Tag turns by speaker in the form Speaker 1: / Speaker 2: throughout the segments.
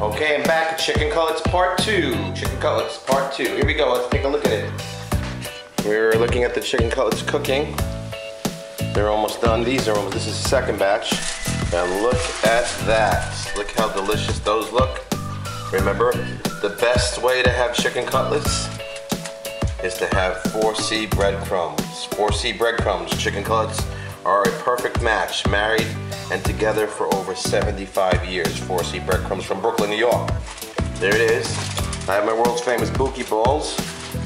Speaker 1: Okay, I'm back at Cheaken Cutlets Part 2. Cheaken Cutlets Part 2. Here we go, let's take a look at it. We're looking at the Cheaken Cutlets cooking. They're almost done. This is the second batch. And look at that. Look how delicious those look. Remember, the best way to have chicken cutlets is to have 4C breadcrumbs. 4C breadcrumbs, Cheaken Cutlets are a perfect match. Married and together for over 75 years. 4C breadcrumbs from Brooklyn, New York. There it is. I have my world's famous Buki balls.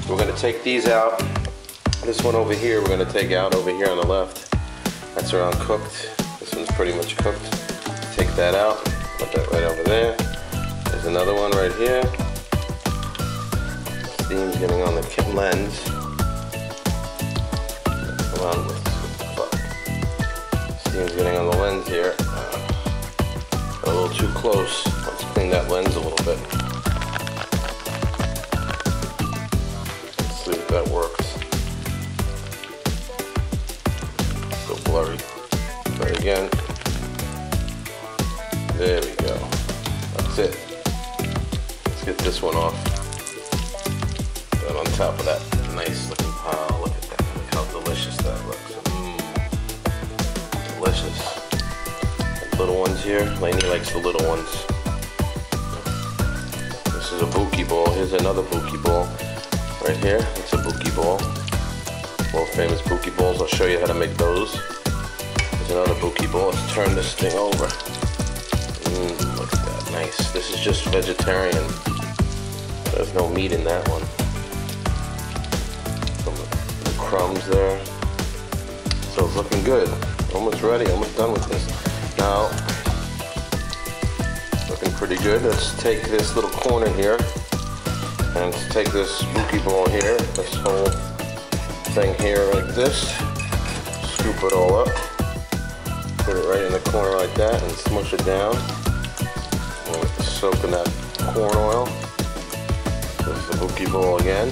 Speaker 1: We're gonna take these out. This one over here we're gonna take out over here on the left. That's around cooked. This one's pretty much cooked. Take that out. Put that right over there. There's another one right here. Steam's getting on the lens. Come on, steam's getting on the lens here. A little too close. Let's clean that lens a little bit. Let's see if that works. Still blurry. Try it again. There we go. That's it. Let's get this one off. Put it on top of that nice looking pile. Look at that. Look how delicious that looks. Delicious. The little ones here. Lainey likes the little ones. This is a Buki ball. Here's another Buki ball. Right here. It's a Buki ball. World famous Buki balls. I'll show you how to make those. There's another Buki ball. Let's turn this thing over. Look at that. Nice. This is just vegetarian. There's no meat in that one. Some crumbs there. So it's looking good. Almost ready, almost done with this. Now, looking pretty good. Let's take this little corner here and let's take this Buki ball here, this whole thing here like this. Scoop it all up. Put it right in the corner like that and smush it down. And soak in that corn oil. There's the Buki ball again.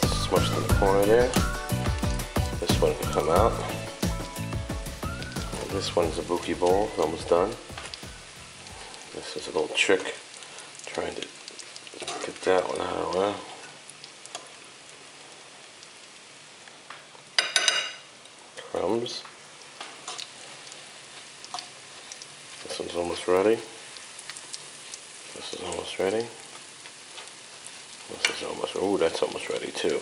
Speaker 1: Smush in the corner there. This one can come out. And this one's a Buki bowl, almost done. This is a little trick, trying to get that one out of there. Crumbs. This one's almost ready. This is almost ready. This is almost, ooh, that's almost ready too.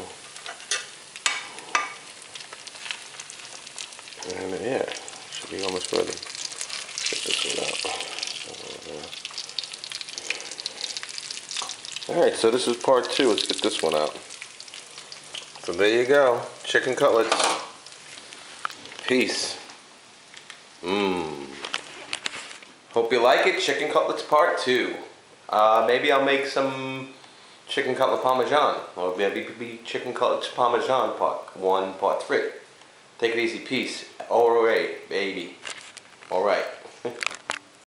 Speaker 1: And yeah, should be almost ready. Get this one out. Alright, so this is part 2. Let's get this one out. So there you go. Cheaken Cutlets. Peace. Hope you like it. Cheaken Cutlets part 2. Maybe I'll make some chicken cutlet parmesan, or maybe chicken cutlets parmesan part 1, part 3. Take it easy, peace. Alright, baby. Alright.